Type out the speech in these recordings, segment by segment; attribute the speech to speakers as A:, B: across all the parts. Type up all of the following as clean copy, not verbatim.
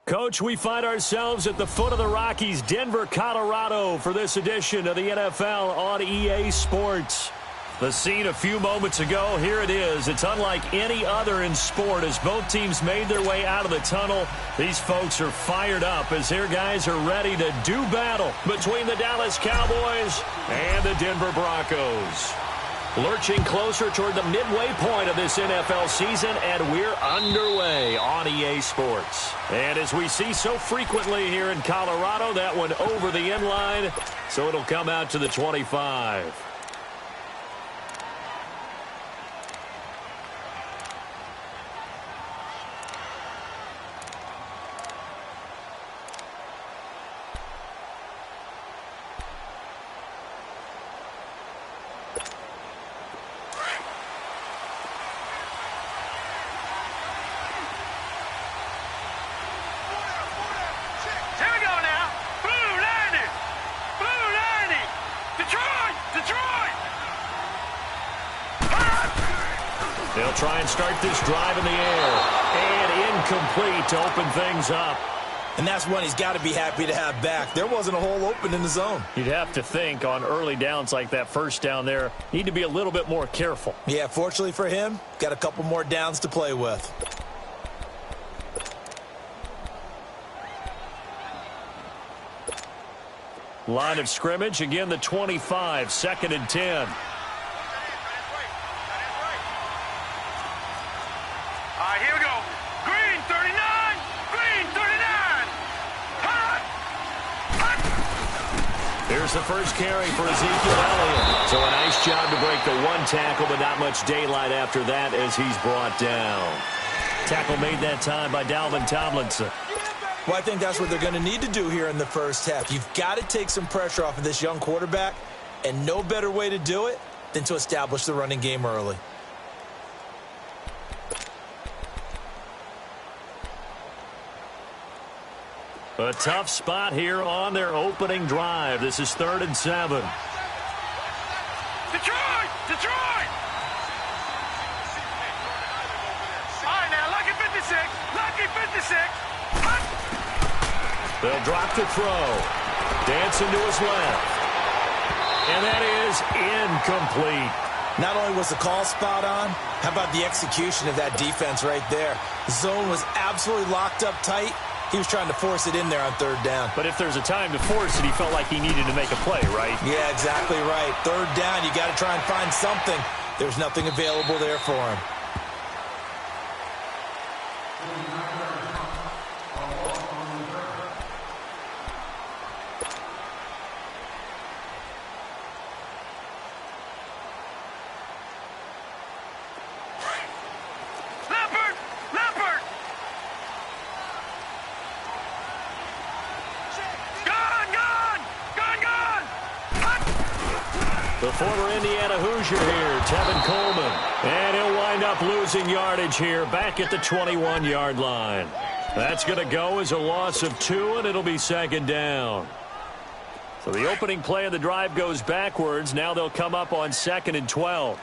A: Coach, we find ourselves at the foot of the Rockies, Denver, Colorado, for this edition of the NFL on EA Sports. The scene a few moments ago, here it is. It's unlike any other in sport as both teams made their way out of the tunnel. These folks are fired up as their guys are ready to do battle between the Dallas Cowboys and the Denver Broncos. Lurching closer toward the midway point of this NFL season, and we're underway on EA Sports. And as we see so frequently here in Colorado, that one over the end line, so it'll come out to the 25.
B: They'll try and start this drive in the air. And incomplete to open things up.
C: And that's one he's got to be happy to have back. There wasn't a hole open in the zone.
A: You'd have to think on early downs like that first down there, need to be a little bit more careful.
C: Yeah, fortunately for him, got a couple more downs to play with.
A: Line of scrimmage, again the 25, 2nd and 10.
B: Here's the first carry for Ezekiel Elliott. So a nice job to break the one tackle, but not much daylight after that as he's brought down.
A: Tackle made that time by Dalvin Tomlinson.
C: Well, I think that's what they're going to need to do here in the first half. You've got to take some pressure off of this young quarterback, and no better way to do it than to establish the running game early.
A: A tough spot here on their opening drive. This is 3rd and 7.
D: Detroit! Detroit! All right, now, lucky 56. Lucky 56.
A: They'll drop to throw. Dancing to his left. And that is incomplete.
C: Not only was the call spot on, how about the execution of that defense right there? The zone was absolutely locked up tight. He was trying to force it in there on 3rd down.
A: But if there's a time to force it, he felt like he needed to make a play, right?
C: Yeah, exactly right. 3rd down, you got to try and find something. There's nothing available there for him.
A: The former Indiana Hoosier here, Tevin Coleman. And he'll wind up losing yardage here back at the 21-yard line. That's going to go as a loss of 2, and it'll be second down. So the opening play of the drive goes backwards. Now they'll come up on 2nd and 12.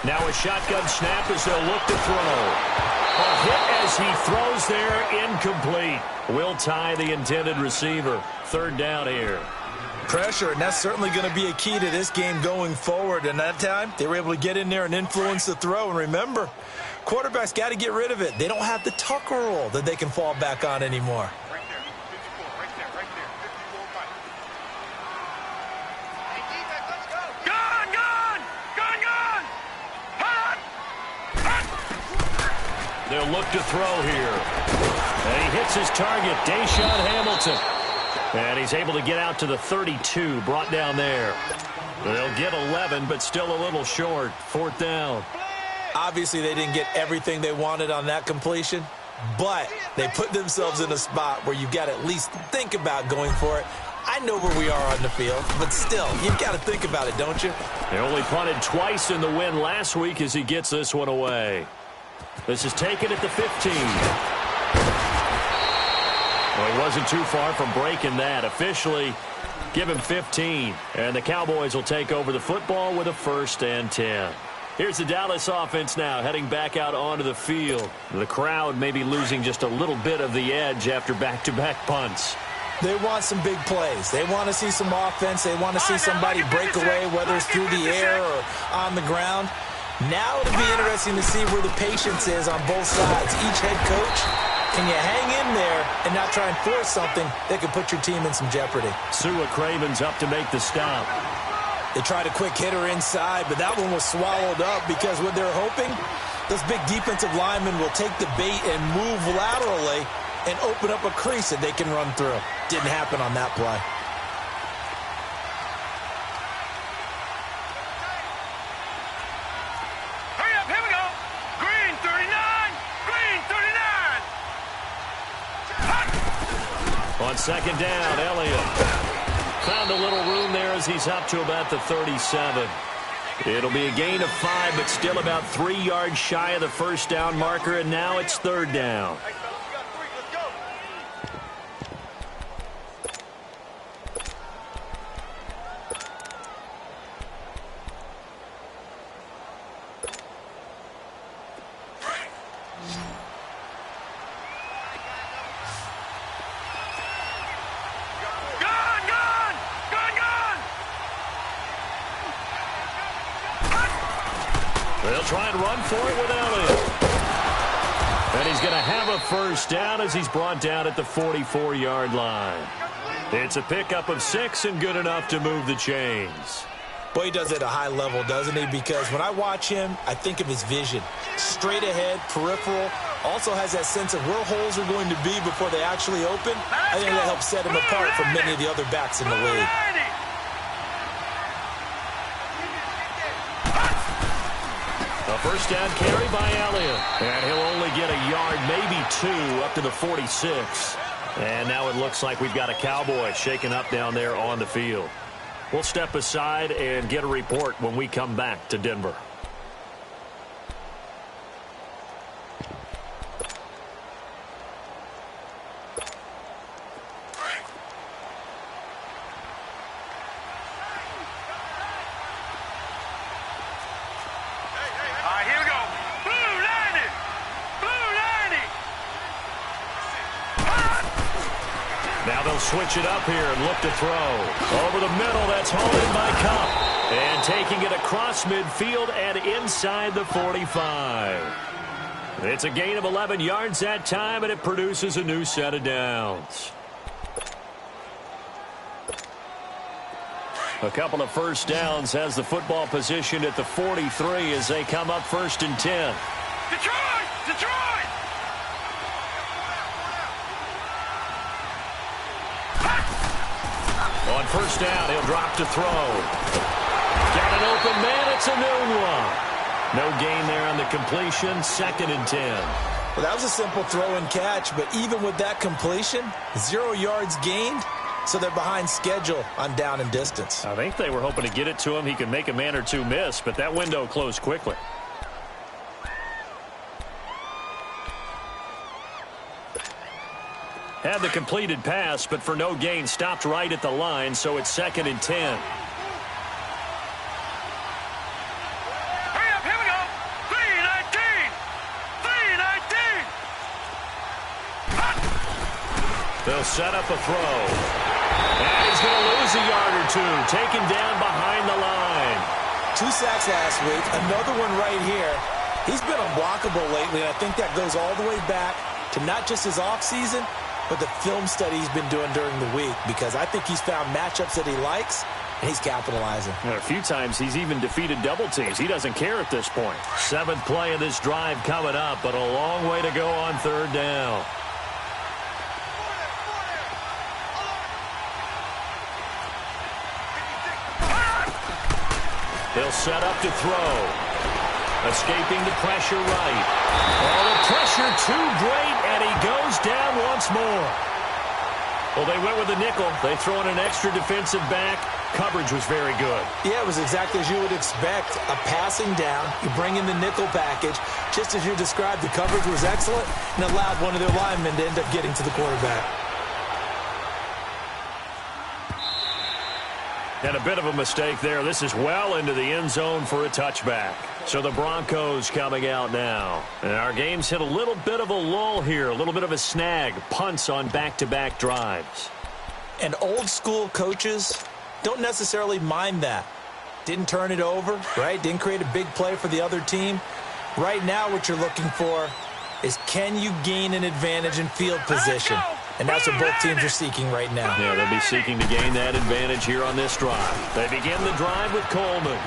A: Now a shotgun snap as they'll look to throw. A hit as he throws there, incomplete. Will tie the intended receiver. Third down here.
C: Pressure, and that's certainly going to be a key to this game going forward. And that time, they were able to get in there and influence the throw. And remember, quarterbacks got to get rid of it. They don't have the Tucker rule that they can fall back on anymore.
D: Right there, 54, right there, 54, fight. Hey, defense, let's go. Gun, gun, gun, gun. Hot, hot.
A: They'll look to throw here. And he hits his target, Deshaun Hamilton. And he's able to get out to the 32, brought down there. They'll get 11, but still a little short. Fourth down.
C: Obviously, they didn't get everything they wanted on that completion, but they put themselves in a spot where you've got to at least think about going for it. I know where we are on the field, but still, you've got to think about it, don't you?
A: They only punted twice in the win last week as he gets this one away. This is taken at the 15. Well, he wasn't too far from breaking that. Officially, give him 15. And the Cowboys will take over the football with a 1st and 10. Here's the Dallas offense now heading back out onto the field. The crowd may be losing just a little bit of the edge after back-to-back punts.
C: They want some big plays. They want to see some offense. They want to see somebody break away, whether it's through the air or on the ground. Now it'll be interesting to see where the patience is on both sides. Each head coach, can you hang in there and not try and force something that could put your team in some jeopardy?
A: Sua Craven's up to make the stop.
C: They tried a quick hitter inside, but that one was swallowed up because what they're hoping, those big defensive linemen will take the bait and move laterally and open up a crease that they can run through. Didn't happen on that play.
D: Hurry up, here we go. Green 39, green 39. Hot.
A: On second down, Elliott found a little room there as he's up to about the 37. It'll be a gain of 5, but still about 3 yards shy of the first down marker, and now it's third down.
D: Hey, fellas, we got 3. Let's go. Gun, gun, gun, gun.
A: They'll try and run for it with Elliott. And he's going to have a first down as he's brought down at the 44-yard line. It's a pickup of 6 and good enough to move the chains.
C: Boy, he does it at a high level, doesn't he? Because when I watch him, I think of his vision. Straight ahead, peripheral. Also has that sense of where holes are going to be before they actually open. I think that helps set him apart from many of the other backs in the league.
A: A first down carry by Elliott. And he'll only get a yard, maybe 2, up to the 46. And now it looks like we've got a Cowboy shaken up down there on the field. We'll step aside and get a report when we come back to Denver.
D: All right, here we go. Blue 90. Blue 90. Hot.
A: Now they'll switch it up here and look to throw. Over the middle, that's hauled in by Cup. And taking it across midfield and inside the 45. It's a gain of 11 yards that time, and it produces a new set of downs. A couple of first downs has the football positioned at the 43 as they come up 1st and 10.
D: Detroit! Detroit!
A: On first down, he'll drop to throw. Got an open man. It's a noon one. No gain there on the completion. 2nd and 10.
C: Well, that was a simple throw and catch, but even with that completion, 0 yards gained, so they're behind schedule on down and distance.
A: I think they were hoping to get it to him. He could make a man or two miss, but that window closed quickly. Had the completed pass, but for no gain, stopped right at the line, so it's 2nd and 10.
D: Hurry up, here we go. 3-19. 3-19.
A: They'll set up a throw. And he's going to lose a yard or two, taken down behind the line.
C: 2 sacks last week, another one right here. He's been unblockable lately, and I think that goes all the way back to not just his offseason, but the film study he's been doing during the week, because I think he's found matchups that he likes, and he's capitalizing.
A: And a few times he's even defeated double teams. He doesn't care at this point. 7th play of this drive coming up, but a long way to go on 3rd down. He'll set up to throw. Escaping the pressure right. Oh, the pressure too great, and he goes down once more. Well, they went with the nickel. They throw in an extra defensive back. Coverage was very good.
C: Yeah, it was exactly as you would expect. A passing down. You bring in the nickel package. Just as you described, the coverage was excellent and allowed one of their linemen to end up getting to the quarterback.
A: And a bit of a mistake there. This is well into the end zone for a touchback. So the Broncos coming out now. And our game's hit a little bit of a lull here, a little bit of a snag. Punts on back-to-back drives.
C: And old-school coaches don't necessarily mind that. Didn't turn it over, right? Didn't create a big play for the other team. Right now what you're looking for is, can you gain an advantage in field position? And that's what both teams are seeking right now.
A: Yeah, they'll be seeking to gain that advantage here on this drive. They begin the drive with Coleman.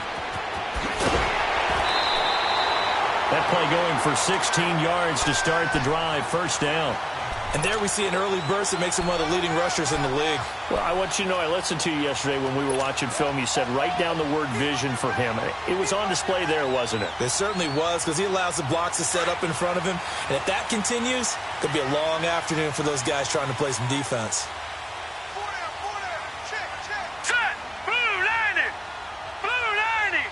A: That play going for 16 yards to start the drive. 1st down.
C: And there we see an early burst that makes him one of the leading rushers in the league.
A: Well, I want you to know, I listened to you yesterday when we were watching film. You said write down the word vision for him. It was on display there, wasn't it?
C: It certainly was, because he allows the blocks to set up in front of him. And if that continues, it could be a long afternoon for those guys trying to play some defense.
D: Set. Blue 90. Blue 90.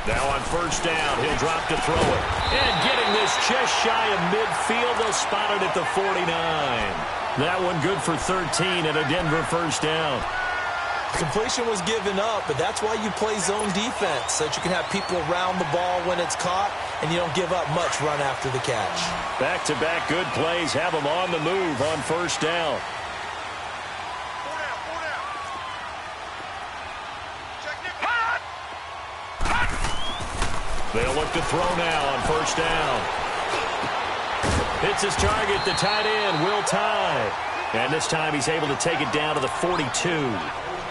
A: Now on 1st down, he'll drop to throw it. And getting this just shy of midfield, they'll spot it at the 49. That one good for 13 and a Denver 1st down.
C: Completion was given up, but that's why you play zone defense, so that you can have people around the ball when it's caught, and you don't give up much run after the catch.
A: Back-to-back good plays have them on the move on 1st down. They'll look to throw now on 1st down. Hits his target, the tight end, Will Tye. And this time he's able to take it down to the 42.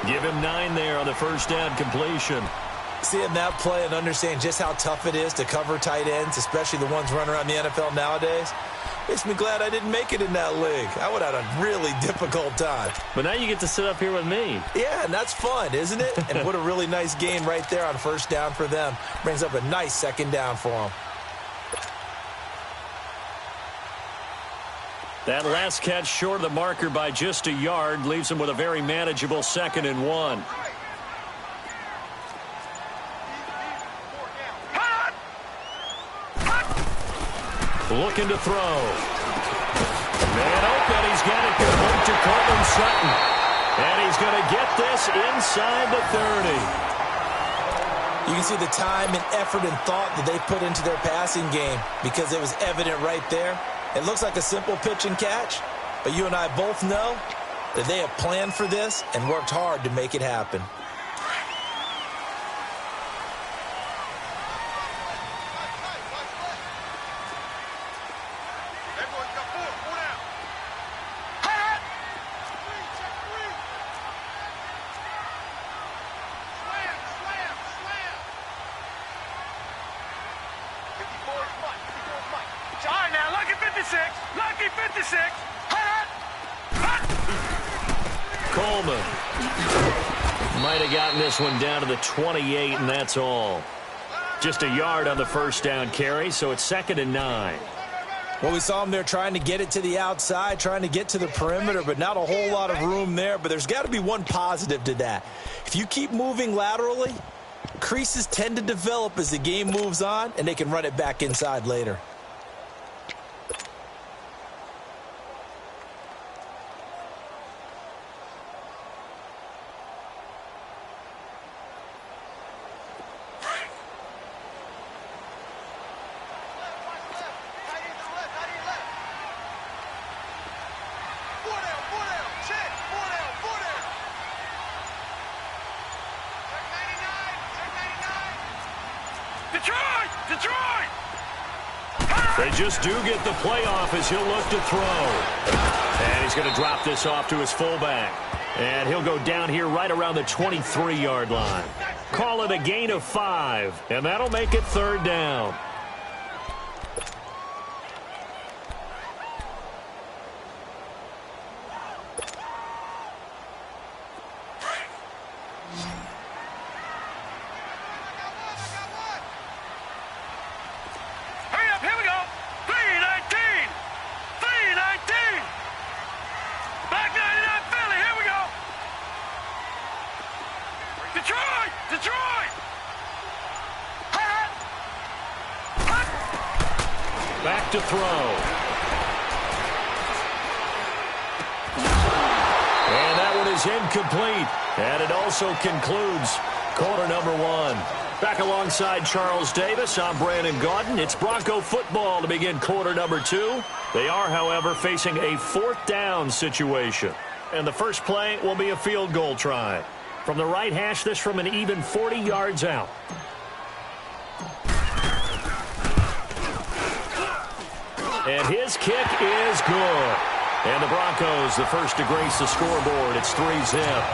A: Give him 9 there on the 1st down completion.
C: Seeing that play and understanding just how tough it is to cover tight ends, especially the ones running around the NFL nowadays, makes me glad I didn't make it in that league. I would have had a really difficult time.
A: But now you get to sit up here with me.
C: Yeah, and that's fun, isn't it? And what a really nice game right there on 1st down for them. Brings up a nice 2nd down for them.
A: That last catch short of the marker by just a yard leaves him with a very manageable 2nd and 1. Looking to throw. Man open. He's got it complete to Courtland Sutton. And he's going to get this inside the 30.
C: You can see the time and effort and thought that they put into their passing game, because it was evident right there. It looks like a simple pitch and catch, but you and I both know that they have planned for this and worked hard to make it happen.
A: Coleman might have gotten this one down to the 28, and that's all. Just a yard on the first down carry, so it's 2nd and 9.
C: Well, we saw him there trying to get it to the outside, trying to get to the perimeter, but not a whole lot of room there. But there's got to be one positive to that. If you keep moving laterally, creases tend to develop as the game moves on, and they can run it back inside later.
A: They just do get the playoff as he'll look to throw. And he's going to drop this off to his fullback. And he'll go down here right around the 23-yard line. Call it a gain of 5, and that'll make it 3rd down. Back to throw. And that one is incomplete. And it also concludes quarter number 1. Back alongside Charles Davis, I'm Brandon Gaudin. It's Bronco football to begin quarter number 2. They are, however, facing a 4th down situation. And the first play will be a field goal try. From the right hash, this from an even 40 yards out. And his kick is good. And the Broncos, the first to grace the scoreboard. It's 3-zip.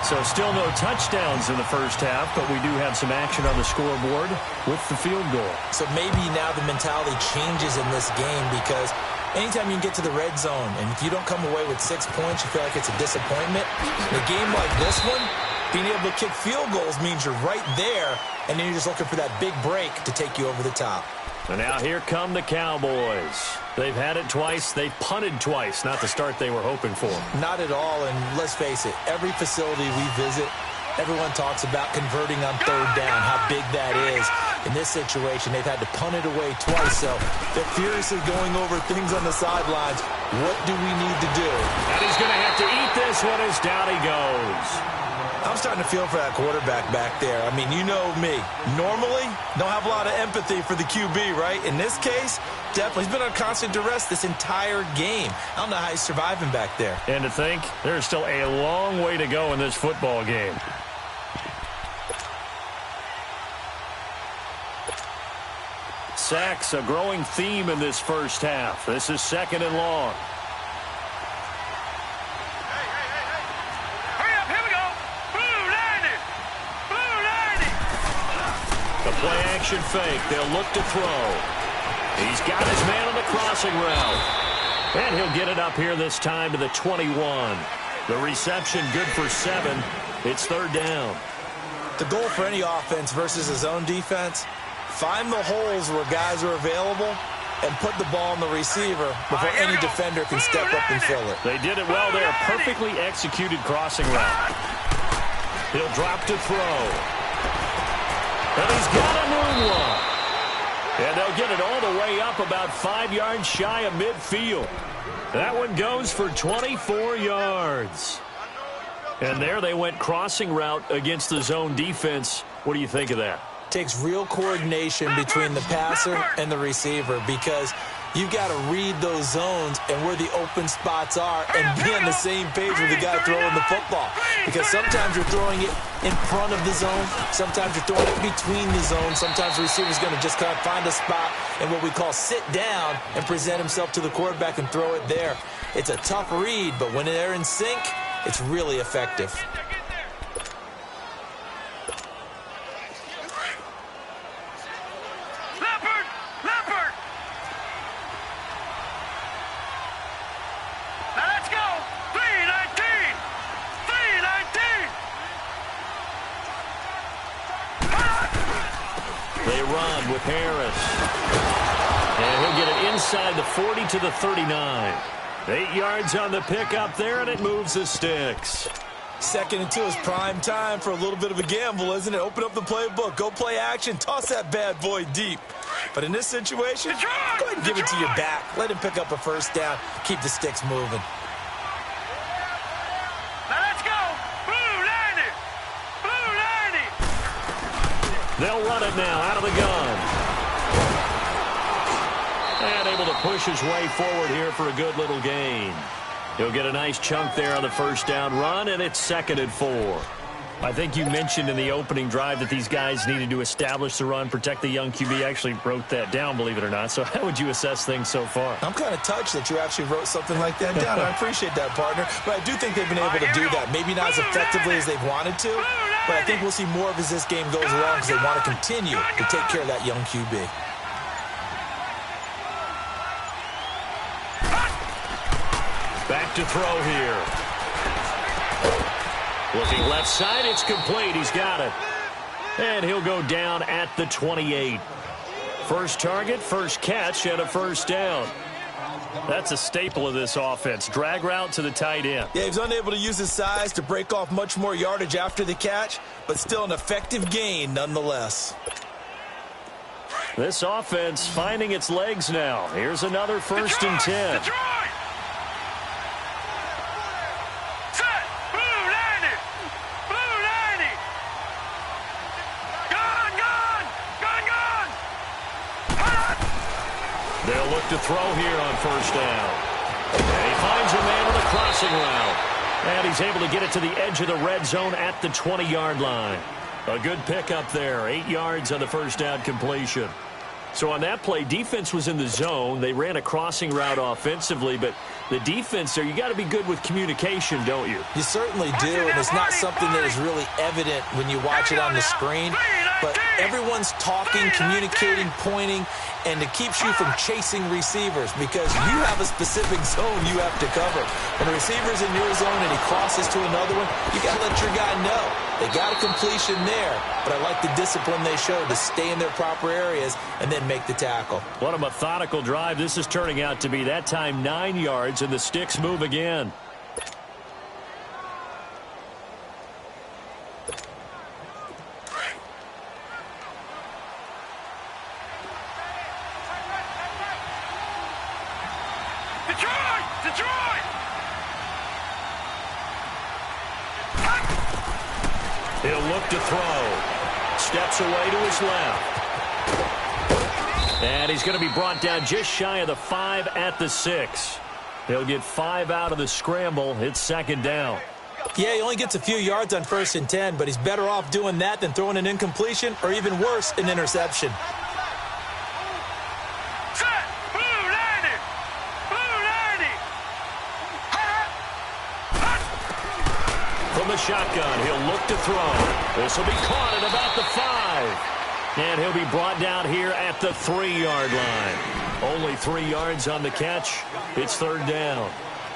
A: So still no touchdowns in the first half, but we do have some action on the scoreboard with the field goal.
C: So maybe now the mentality changes in this game because anytime you can get to the red zone, and if you don't come away with 6 points, you feel like it's a disappointment. In a game like this one, being able to kick field goals means you're right there, and then you're just looking for that big break to take you over the top.
A: And now here come the Cowboys. They've had it twice. They've punted twice. Not the start they were hoping for.
C: Not at all, and let's face it, every facility we visit, everyone talks about converting on 3rd down, how big that is. In this situation, they've had to punt it away twice, so they're furiously going over things on the sidelines. What do we need to do?
A: And he's going to have to eat this one as down he goes.
C: I'm starting to feel for that quarterback back there. I mean, you know me. Normally, don't have a lot of empathy for the QB, right? In this case, definitely. He's been on constant duress this entire game. I don't know how he's surviving back there.
A: And to think, there's still a long way to go in this football game. Sacks, a growing theme in this first half. This is 2nd and long. Play-action fake. They'll look to throw. He's got his man on the crossing route. And he'll get it up here this time to the 21. The reception good for 7. It's 3rd down.
C: The goal for any offense versus a zone defense, find the holes where guys are available and put the ball on the receiver before any defender can step up and fill it.
A: They did it well there. Perfectly executed crossing route. He'll drop to throw. And he's got a moonwalk. And they'll get it all the way up about 5 yards shy of midfield. That one goes for 24 yards. And there they went crossing route against the zone defense. What do you think of that?
C: Takes real coordination between the passer and the receiver because you've got to read those zones and where the open spots are and be on the same page with the guy throwing the football. Because sometimes you're throwing it in front of the zone. Sometimes you're throwing it between the zones. Sometimes the receiver's going to just kind of find a spot and what we call sit down and present himself to the quarterback and throw it there. It's a tough read, but when they're in sync, it's really effective.
A: They run with Harris. And he'll get it inside the 40 to the 39. 8 yards on the pickup there, and it moves the sticks.
C: 2nd and 2 is prime time for a little bit of a gamble, isn't it? Open up the playbook, go play action, toss that bad boy deep. But in this situation, go ahead and give it to your back. Let him pick up a first down, keep the sticks moving.
D: Now let's go. Blue 90. Blue 90.
A: They'll run it now out of the gun. And able to push his way forward here for a good little gain. He'll get a nice chunk there on the first down run, and it's 2nd and 4. I think you mentioned in the opening drive that these guys needed to establish the run, protect the young QB. I actually wrote that down, believe it or not. So how would you assess things so far?
C: I'm kind of touched that you actually wrote something like that down. I appreciate that, partner. But I do think they've been able to do that. Maybe not as effectively as they've wanted to, but I think we'll see more of as this game goes along because they want to continue to take care of that young QB.
A: Back to throw here. Looking left side, it's complete. He's got it. And he'll go down at the 28. First target, first catch, and a first down. That's a staple of this offense. Drag route to the tight end.
C: Yeah, he was unable to use his size to break off much more yardage after the catch, but still an effective gain nonetheless.
A: This offense finding its legs now. Here's another 1st and 10.
D: Detroit. Set. Blue 90. Blue 90. Gun.
A: They'll look to throw here on first down. And he finds a man on the crossing route. And he's able to get it to the edge of the red zone at the 20-yard line. A good pickup there. 8 yards on the first down completion. So on that play, defense was in the zone. They ran a crossing route offensively, but the defense there, you got to be good with communication, don't you?
C: You certainly do, and it's not something that is really evident when you watch it on the screen. But everyone's talking, communicating, pointing, and it keeps you from chasing receivers because you have a specific zone you have to cover. When a receiver's in your zone and he crosses to another one, you got to let your guy know. They got a completion there, but I like the discipline they showed to stay in their proper areas and then make the tackle.
A: What a methodical drive this is turning out to be. That time 9 yards, and the sticks move again.
D: Detroit!
A: He'll look to throw. Steps away to his left. And he's going to be brought down just shy of the 5 at the 6. He'll get 5 out of the scramble. It's 2nd down.
C: Yeah, he only gets a few yards on 1st and 10, but he's better off doing that than throwing an incompletion or even worse, an interception.
D: Set! Blue 90! Blue 90!
A: From the shotgun, he'll look to throw. This will be caught at about the 5. And he'll be brought down here at the 3-yard line. Only 3 yards on the catch. It's 3rd down.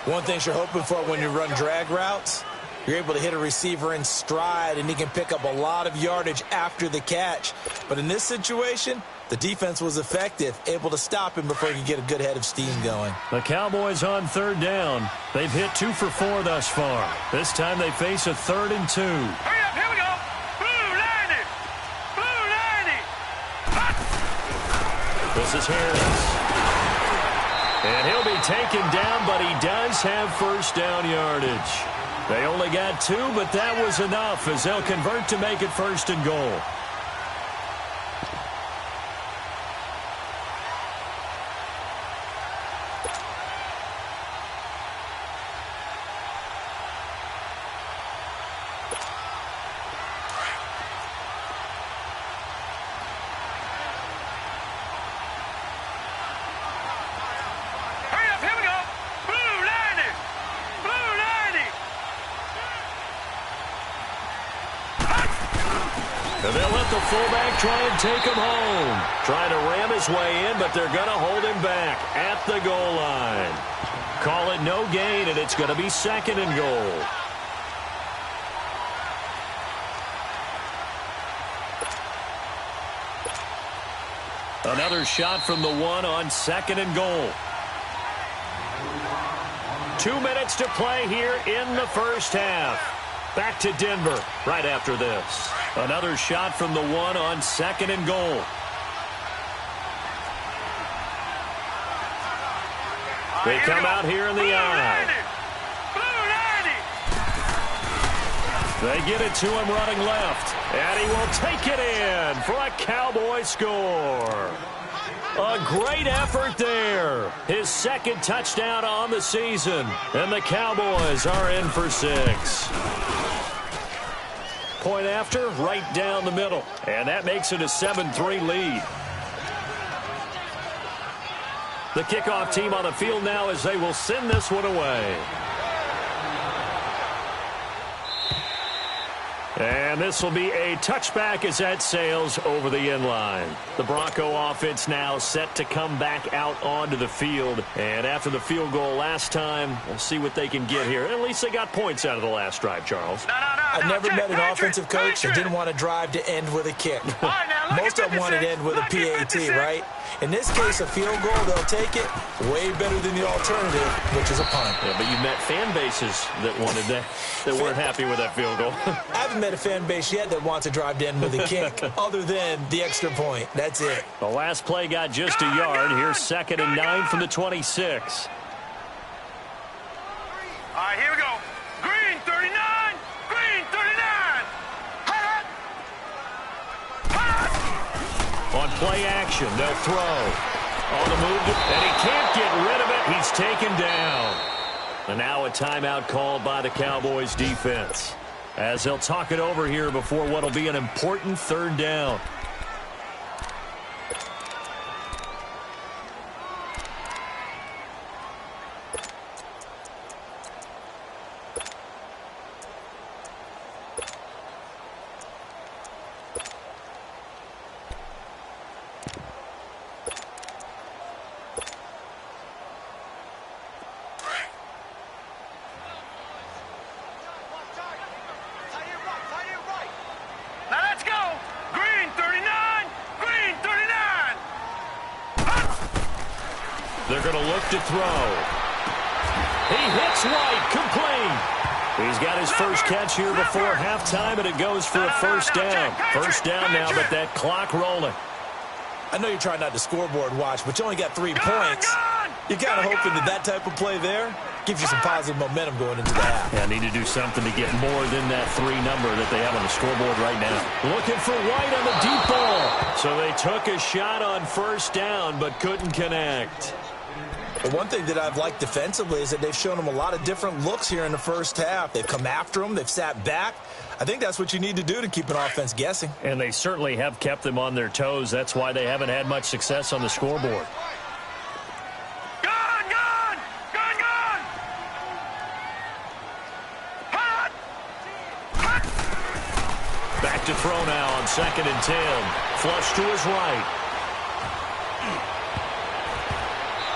C: One thing you're hoping for when you run drag routes, you're able to hit a receiver in stride, and he can pick up a lot of yardage after the catch. But in this situation, the defense was effective, able to stop him before he could get a good head of steam going.
A: The Cowboys on 3rd down. They've hit 2 for 4 thus far. This time they face a 3rd and 2.
D: Hurry up, here we go! Blue 90! Blue 90!
A: This is Harris. And he'll be taken down, but he does have first down yardage. They only got 2, but that was enough as they'll convert to make it 1st and goal.
B: And they'll let the fullback try and take him home. Trying to ram his way in, but they're going to hold him back at the goal line. Call it no gain, and it's going to be 2nd and goal.
A: Another shot from the one on 2nd and goal. 2 minutes to play here in the first half. Back to Denver right after this. Another shot from the one on 2nd and goal. They come out here in the eye. They get it to him running left. And he will take it in for a Cowboy score. A great effort there. His 2nd touchdown on the season. And the Cowboys are in for 6. Point after, right down the middle. And that makes it a 7-3 lead. The kickoff team on the field now as they will send this one away. And this will be a touchback as that sails over the end line. The Bronco offense now set to come back out onto the field. And after the field goal last time, we'll see what they can get here. At least they got points out of the last drive, Charles.
C: I've never met an offensive coach that didn't want to drive to end with a kick. Most of them wanted to end with a PAT, right? In this case, a field goal, they'll take it way better than the alternative, which is a punt.
A: Yeah, but you've met fan bases that wanted that, that weren't happy with that field goal.
C: I haven't met a fan base yet that wants to drive to end with a kick, other than the extra point. That's it.
A: The last play got just a yard. Here's 2nd and 9 from the 26.
D: All right, here we go. Green 39. Green 39. Hot. Hot.
A: On play action, they'll throw. On the move, and he can't get rid of it. He's taken down. And now a timeout called by the Cowboys defense, as they'll talk it over here before what will be an important 3rd down. They're going to look to throw. He hits White, complete. He's got his first catch here before halftime, and it goes for a 1st down. 1st down now, but that clock rolling.
C: I know you're trying not to scoreboard watch, but you only got 3 points. You're kind of hoping that type of play there gives you some positive momentum going into the half.
A: Yeah, need to do something to get more than that 3 number that they have on the scoreboard right now. Looking for White on the deep ball. So they took a shot on 1st down, but couldn't connect.
C: But one thing that I've liked defensively is that they've shown them a lot of different looks here in the first half. They've come after them. They've sat back. I think that's what you need to do to keep an offense guessing.
A: And they certainly have kept them on their toes. That's why they haven't had much success on the scoreboard.
D: Gone, gone, gone, gone. Hot. Hot.
A: Back to throw now on 2nd and 10. Flush to his right.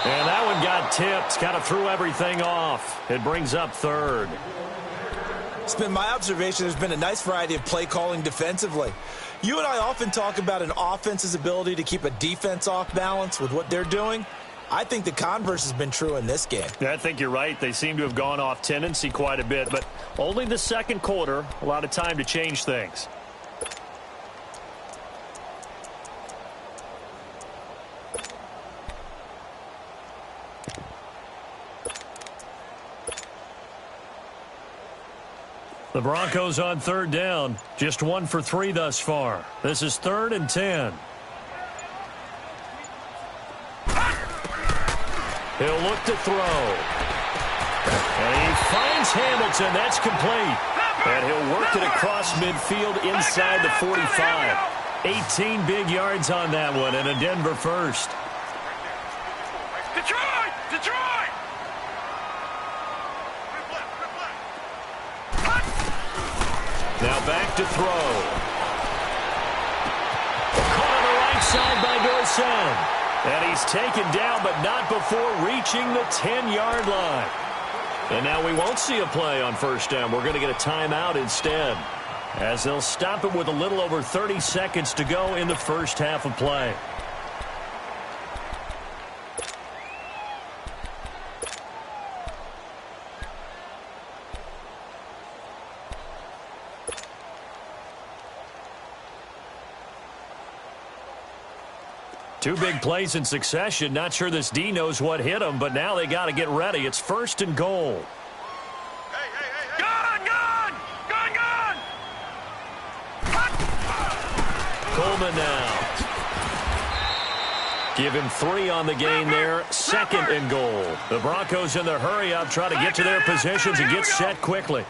A: And that one got tipped, kind of threw everything off. It brings up 3rd.
C: It's been my observation there's been a nice variety of play calling defensively. You and I often talk about an offense's ability to keep a defense off balance with what they're doing. I think the converse has been true in this game.
A: Yeah, I think you're right. They seem to have gone off tendency quite a bit, but only the 2nd quarter, a lot of time to change things. The Broncos on 3rd down. Just 1 for 3 thus far. This is 3rd and 10. He'll look to throw. And he finds Hamilton. That's complete. And he'll work it across midfield inside the 45. 18 big yards on that one, and a Denver first.
D: Detroit! Detroit!
A: Now back to throw. Caught on the right side by Dorsen. And he's taken down, but not before reaching the 10-yard line. And now we won't see a play on 1st down. We're going to get a timeout instead, as they'll stop it with a little over 30 seconds to go in the first half of play. Two big plays in succession. Not sure this D knows what hit him, but now they got to get ready. It's 1st and goal. Coleman now. Give him 3 on the game there. 2nd and goal. The Broncos in the hurry-up try to get to their positions and get set quickly.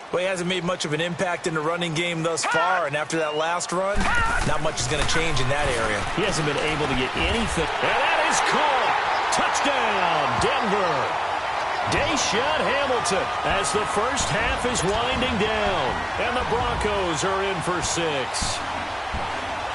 C: Well, he hasn't made much of an impact in the running game thus far, and after that last run, not much is going to change in that area.
A: He hasn't been able to get anything. And that is caught. Touchdown, Denver. Deshaun Hamilton as the first half is winding down, and the Broncos are in for 6.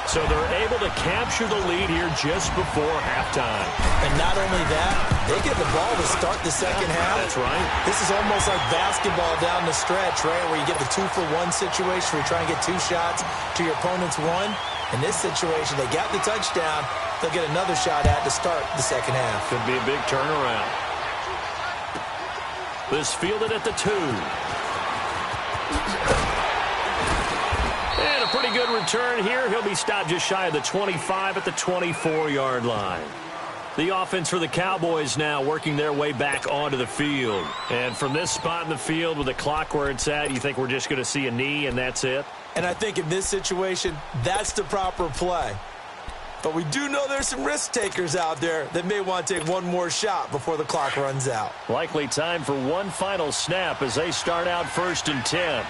A: So they're able to capture the lead here just before halftime.
C: And not only that, they get the ball to start the second half.
A: That's right.
C: This is almost like basketball down the stretch, right, where you get the 2-for-1 situation where you try and get 2 shots to your opponent's 1. In this situation, they got the touchdown. They'll get another shot at to start the second half.
A: Could be a big turnaround. This fielded at the 2. And a pretty good return here. He'll be stopped just shy of the 25 at the 24-yard line. The offense for the Cowboys now working their way back onto the field. And from this spot in the field with the clock where it's at, you think we're just going to see a knee and that's it?
C: And I think in this situation, that's the proper play. But we do know there's some risk takers out there that may want to take one more shot before the clock runs out.
A: Likely time for one final snap as they start out 1st and 10.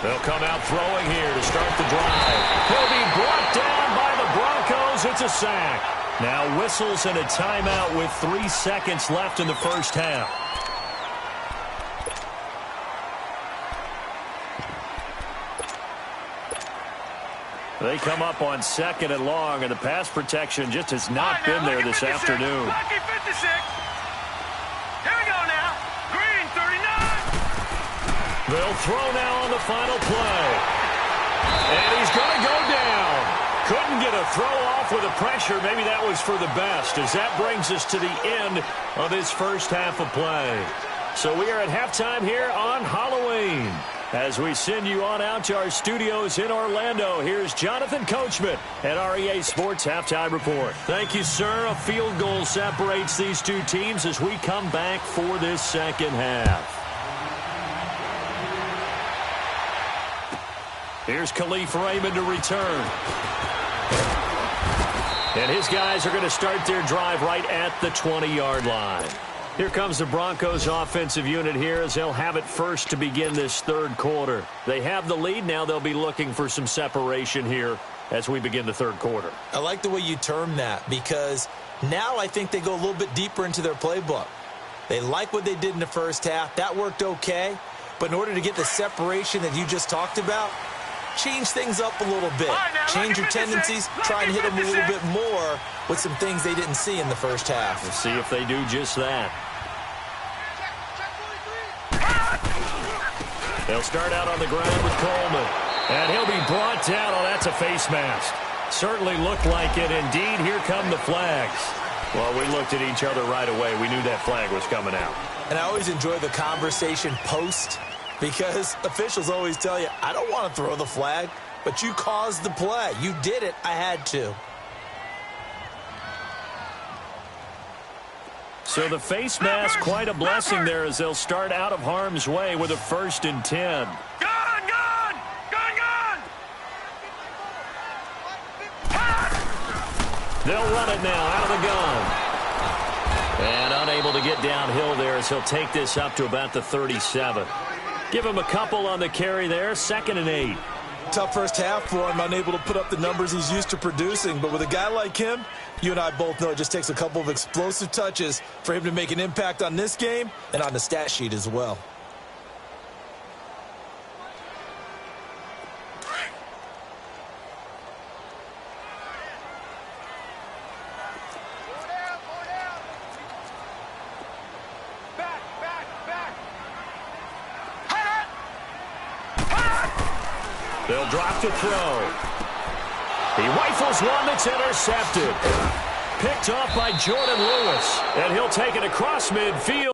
A: They'll come out throwing here to start the drive. He'll be brought down by the Broncos. It's a sack. Now whistles and a timeout with 3 seconds left in the first half. They come up on 2nd and long, and the pass protection just has not been there this afternoon.
D: Lucky 56. Here we go now. Green 39.
A: They'll throw now on the final play. And he's going to go down. Couldn't get a throw off with the pressure. Maybe that was for the best, as that brings us to the end of this first half of play. So we are at halftime here on Halloween. As we send you on out to our studios in Orlando, here's Jonathan Coachman at our EA Sports Halftime Report. Thank you, sir. A field goal separates these two teams as we come back for this second half. Here's Khalif Raymond to return. And his guys are going to start their drive right at the 20-yard line. Here comes the Broncos offensive unit here as they'll have it first to begin this third quarter. They have the lead. Now they'll be looking for some separation here as we begin the third quarter.
C: I like the way you term that, because now I think they go a little bit deeper into their playbook. They like what they did in the first half. That worked okay. But in order to get the separation that you just talked about, change things up a little bit. Change your tendencies. Try and hit them a little bit more with some things they didn't see in the first half.
A: We'll see if they do just that. They'll start out on the ground with Coleman. And he'll be brought down. Oh, that's a face mask. Certainly looked like it. Indeed, here come the flags. Well, we looked at each other right away. We knew that flag was coming out.
C: And I always enjoy the conversation post, because officials always tell you, I don't want to throw the flag, but you caused the play. You did it. I had to.
A: So the face mask, quite a blessing there as they'll start out of harm's way with a 1st and 10.
D: Gun!
A: They'll run it now out of the gun. And unable to get downhill there as he'll take this up to about the 37. Give him a couple on the carry there, 2nd and 8.
C: Tough first half for him, unable to put up the numbers he's used to producing. But with a guy like him, you and I both know it just takes a couple of explosive touches for him to make an impact on this game and on the stat sheet as well.
A: They'll drop to throw. He rifles one that's intercepted. Picked off by Jordan Lewis. And he'll take it across midfield.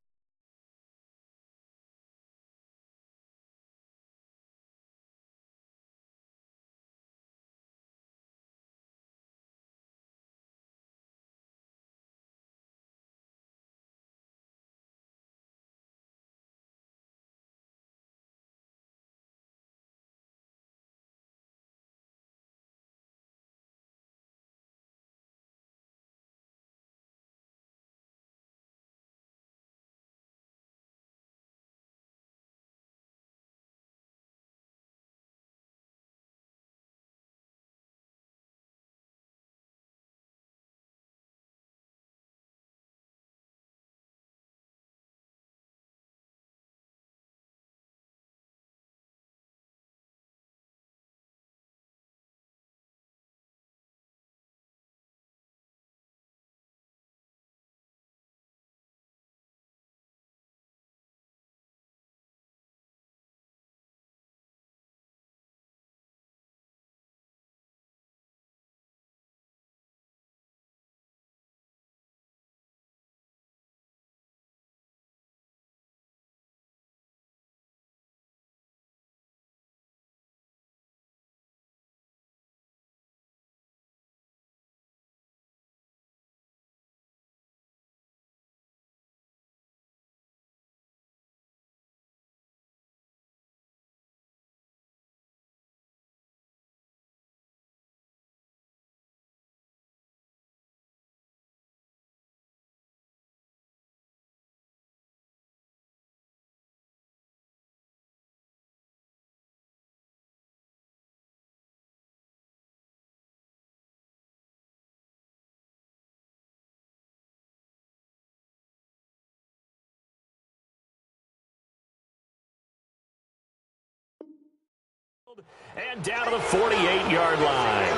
A: And down to the 48-yard line.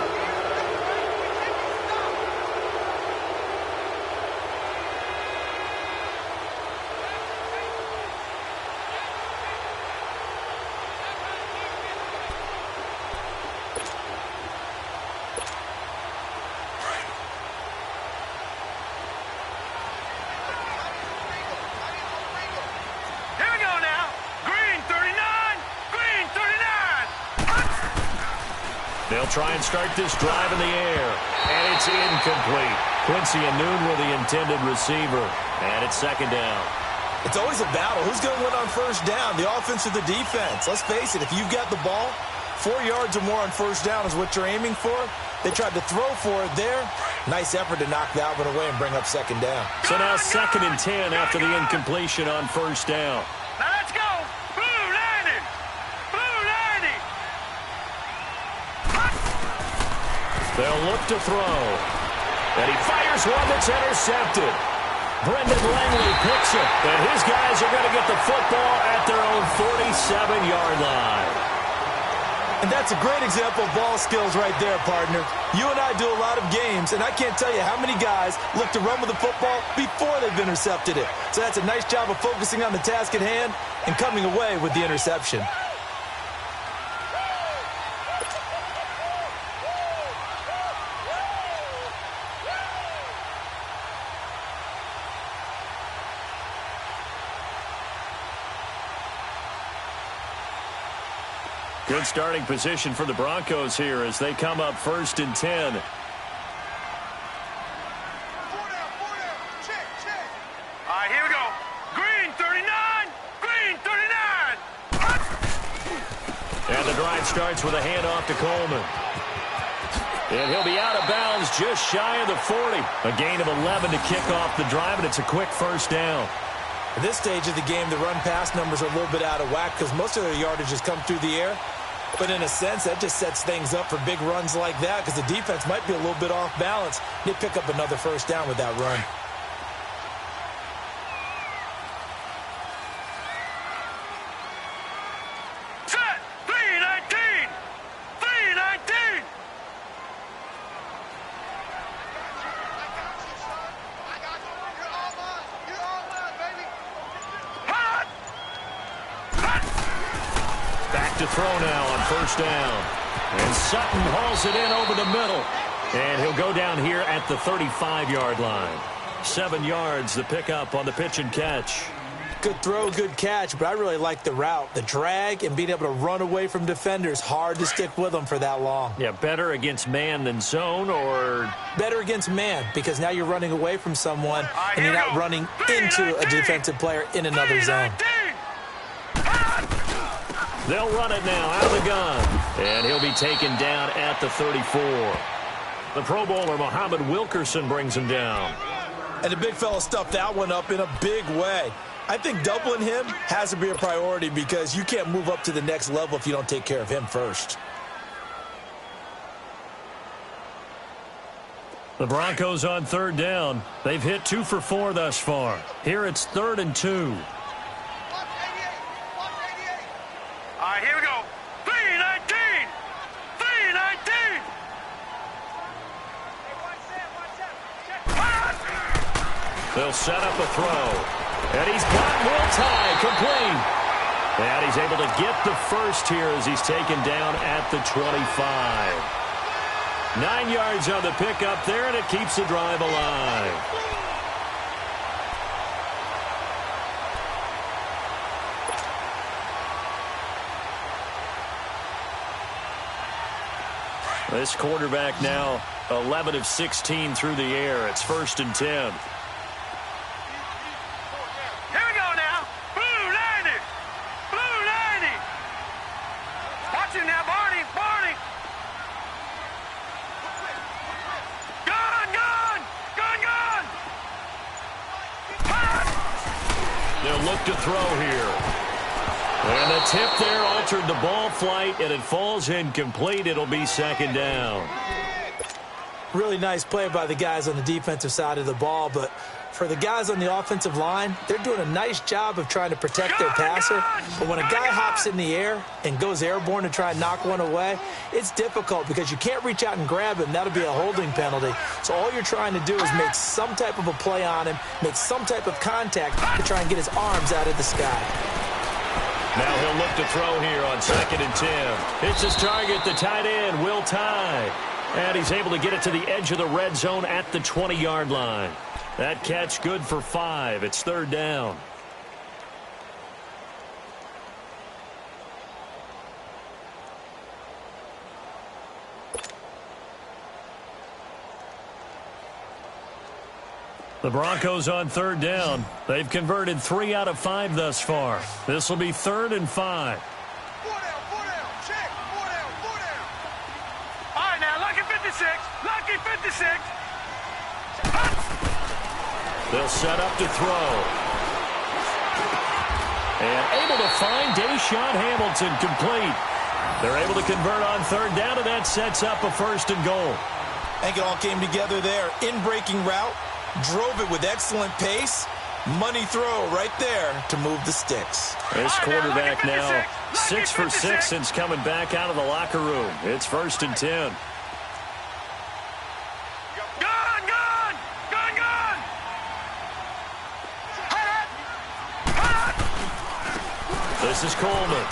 A: They'll try and start this drive in the air, and it's incomplete. Quincy Anoon with the intended receiver, and it's second down.
C: It's always a battle. Who's going to win on first down, the offense or the defense? Let's face it, if you've got the ball, 4 yards or more on first down is what you're aiming for. They tried to throw for it there. Nice effort to knock that one away and bring up second down.
A: So now 2nd and 10 after the incompletion on first down.
D: Now let's go. Blue 90. Blue 90.
A: They'll look to throw. And he fires one that's intercepted. Brendan Langley picks it. And his guys are going to get the football at their own 47-yard line.
C: And that's a great example of ball skills right there, partner. You and I do a lot of games, and I can't tell you how many guys look to run with the football before they've intercepted it. So that's a nice job of focusing on the task at hand and coming away with the interception.
A: Good starting position for the Broncos here as they come up 1st and 10.
D: All right, here we go. Green 39. Green 39.
A: And the drive starts with a handoff to Coleman. And he'll be out of bounds just shy of the 40. A gain of 11 to kick off the drive, and it's a quick first down.
C: At this stage of the game, the run-pass numbers are a little bit out of whack because most of their yardage has come through the air. But in a sense, that just sets things up for big runs like that because the defense might be a little bit off balance. They pick up another first down with that run.
D: Set. 319. 319.
A: Back to throw now on first down. And Sutton hauls it in over the middle. And he'll go down here at the 35-yard line. 7 yards the pickup on the pitch and catch.
C: Good throw, good catch, but I really like the route. The drag and being able to run away from defenders. Hard to stick with them for that long.
A: Yeah, better against man than zone, or
C: better against man because now you're running away from someone and you're not running into a defensive player in another zone.
A: They'll run it now out of the gun. And he'll be taken down at the 34. The Pro Bowler, Muhammad Wilkerson, brings him down.
C: And the big fella stuffed that one up in a big way. I think doubling him has to be a priority because you can't move up to the next level if you don't take care of him first.
A: The Broncos on 3rd down. They've hit 2 for 4 thus far. Here it's 3rd and 2.
D: All right, here we go. 319. 319.
A: They'll set up a throw. And he's got will tie complete. And he's able to get the first here as he's taken down at the 25. 9 yards on the pickup there, and it keeps the drive alive. This quarterback now 11 of 16 through the air. It's 1st and 10.
D: Here we go now. Blue 90. Blue 90. Watch him now, Barney. Barney. Gun, gun. Gun, gun.
A: They'll look to throw here. And the tip there altered the ball flight, and it falls incomplete. It'll be 2nd down.
C: Really nice play by the guys on the defensive side of the ball, but For the guys on the offensive line, they're doing a nice job of trying to protect their passer. But when a guy hops in the air and goes airborne to try and knock one away, it's difficult because you can't reach out and grab him. That'll be a holding penalty. So all you're trying to do is make some type of a play on him, make some type of contact to try and get his arms out of the sky.
A: Now he'll look to throw here on 2nd and 10. It's his target, the tight end, Will Tye. And he's able to get it to the edge of the red zone at the 20-yard line. That catch good for 5. It's 3rd down. The Broncos on 3rd down. They've converted 3 out of 5 thus far. This will be 3rd and 5.
D: 4 down, check, 4 down. All right, now, lucky 56, lucky 56.
A: They'll set up to throw. And able to find Deshaun Hamilton complete. They're able to convert on 3rd down, and that sets up a 1st and goal.
C: I think it all came together there. In-breaking route, drove it with excellent pace. Money throw right there to move the sticks.
A: This quarterback now 6 for 6 since coming back out of the locker room. It's 1st and 10. This is Coleman.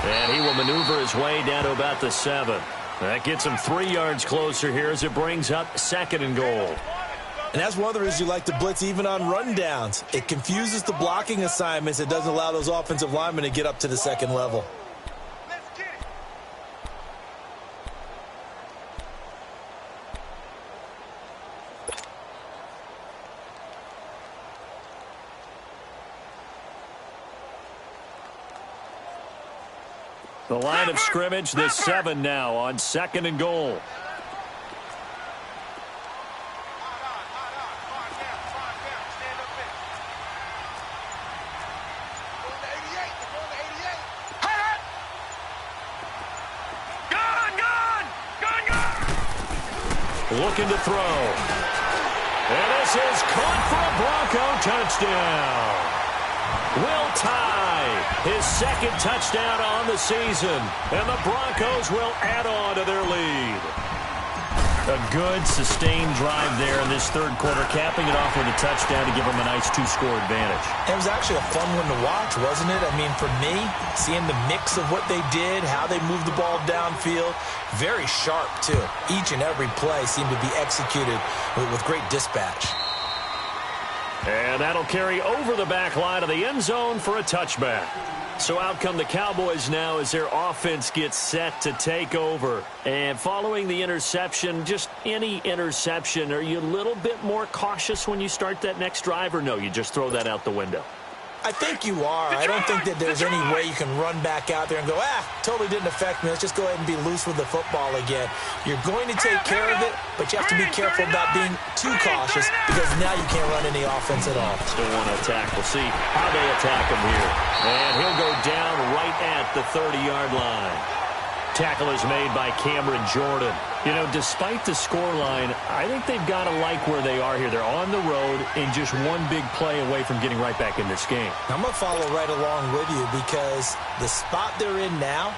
A: And he will maneuver his way down to about the 7. That gets him 3 yards closer here as it brings up 2nd and goal.
C: And that's one of the reasons you like to blitz even on rundowns. It confuses the blocking assignments. It doesn't allow those offensive linemen to get up to the 2nd level.
A: The line of scrimmage, the 7 now on 2nd and goal. Looking to throw. And this is caught for a Bronco touchdown. Will Tye, his 2nd touchdown on the season. And the Broncos will add on to their lead. A good, sustained drive there in this 3rd quarter, capping it off with a touchdown to give them a nice 2-score advantage.
C: It was actually a fun one to watch, wasn't it? I mean, for me, seeing the mix of what they did, how they moved the ball downfield, very sharp, too. Each and every play seemed to be executed with great dispatch.
A: And that'll carry over the back line of the end zone for a touchback. So out come the Cowboys now as their offense gets set to take over. And following the interception, just any interception, are you a little bit more cautious when you start that next drive, or no, you just throw that out the window?
C: I think you are. I don't think that there's any way you can run back out there and go, totally didn't affect me. Let's just go ahead and be loose with the football again. You're going to take care of it, but you have to be careful about being too cautious because now you can't run any offense at all.
A: Still want to attack. We'll see how they attack him here. And he'll go down right at the 30-yard line. Tackle is made by Cameron Jordan. You know, despite the scoreline, I think they've got to like where they are here. They're on the road and just one big play away from getting right back in this game.
C: I'm going to follow right along with you because the spot they're in now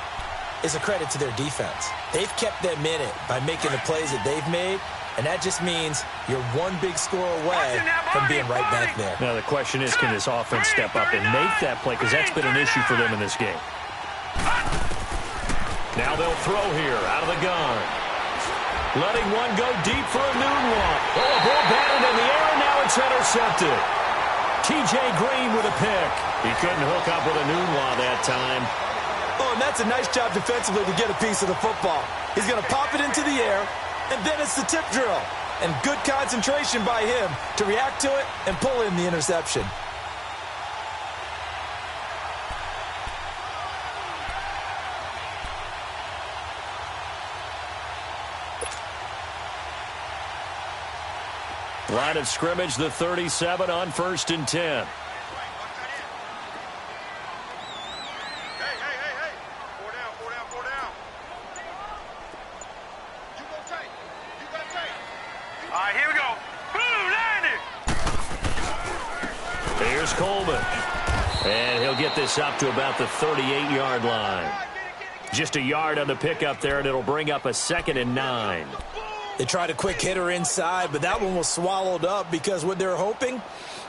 C: is a credit to their defense. They've kept them in it by making the plays that they've made, and that just means you're one big score away from being right back there.
A: Now the question is, can this offense step up and make that play? Because that's been an issue for them in this game. Now they'll throw here out of the gun. Letting one go deep for a noon walk. Oh, a ball batted in the air, and now it's intercepted. T.J. Green with a pick. He couldn't hook up with a noon walk that time.
C: Oh, and that's a nice job defensively to get a piece of the football. He's going to pop it into the air, and then it's the tip drill. And good concentration by him to react to it and pull in the interception.
A: Line of scrimmage, the 37 on 1st and 10.
D: Four down. You gonna take. All right, here we go. Boom, landed.
A: And he'll get this up to about the 38-yard line. Just a yard on the pickup there, and it'll bring up a 2nd and 9.
C: They tried a quick hitter inside, but that one was swallowed up because what they're hoping,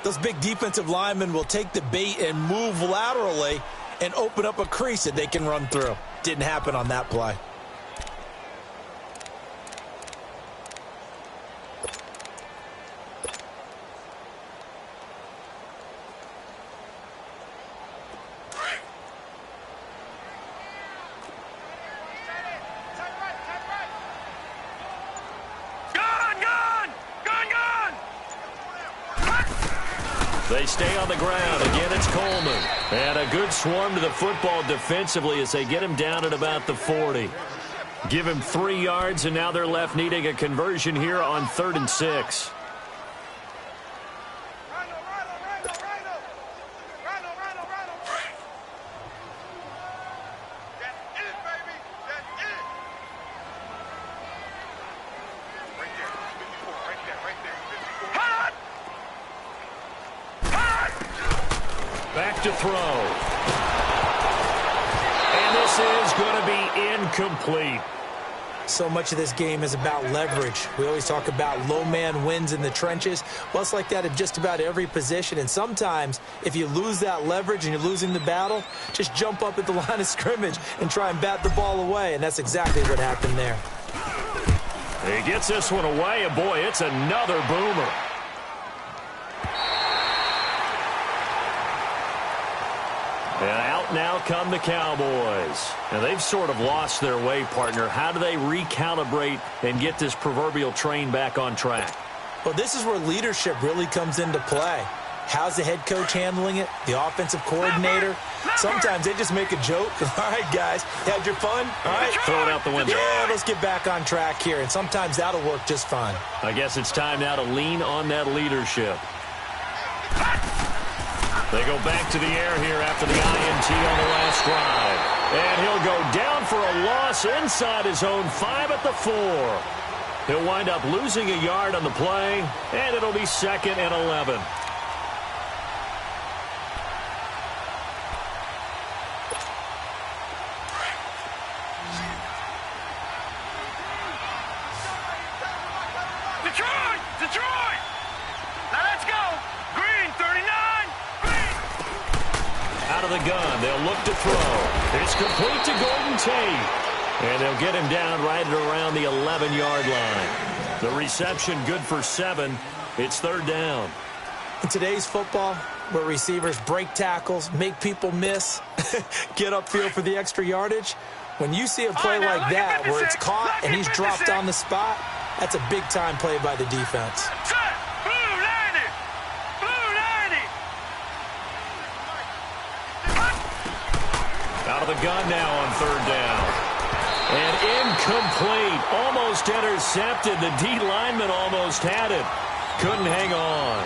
C: those big defensive linemen will take the bait and move laterally and open up a crease that they can run through. Didn't happen on that play.
A: They stay on the ground. Again, it's Coleman. And a good swarm to the football defensively as they get him down at about the 40. Give him 3 yards, and now they're left needing a conversion here on 3rd and 6.
B: Back to throw. And this is going to be incomplete.
C: So much of this game is about leverage. We always talk about low man wins in the trenches. Well, it's like that in just about every position. And sometimes, if you lose that leverage and you're losing the battle, just jump up at the line of scrimmage and try and bat the ball away. And that's exactly what happened there.
A: He gets this one away, and boy, it's another boomer. And out now come the Cowboys. And they've sort of lost their way, partner. How do they recalibrate and get this proverbial train back on track?
C: Well, this is where leadership really comes into play. How's the head coach handling it? The offensive coordinator? Sometimes they just make a joke. All right, guys, had your fun? All right.
A: Throw it out the window.
C: Yeah, let's get back on track here. And sometimes that'll work just fine.
A: I guess it's time now to lean on that leadership. They go back to the air here after the INT on the last drive. And he'll go down for a loss inside his own 5 at the 4. He'll wind up losing a yard on the play, and it'll be 2nd and 11.
D: Detroit! Now let's go! Green, 39!
A: Out of the gun, they'll look to throw. It's complete to Gordon Tate. And they'll get him down right at around the 11-yard line. The reception good for 7. It's 3rd down.
C: In today's football, where receivers break tackles, make people miss, get upfield for the extra yardage, when you see a play like that where it's caught and he's dropped on the spot, that's a big-time play by the defense.
A: Out of the gun now on 3rd down. And incomplete. Almost intercepted. The D lineman almost had it. Couldn't hang on.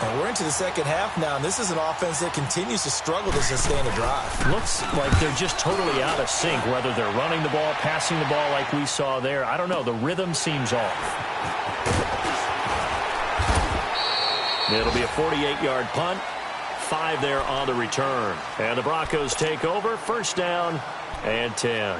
C: And we're into the second half now, and this is an offense that continues to struggle to sustain a drive.
A: Looks like they're just totally out of sync, whether they're running the ball, passing the ball like we saw there. I don't know. The rhythm seems off. It'll be a 48-yard punt. 5 there on the return. And the Broncos take over. 1st down and 10.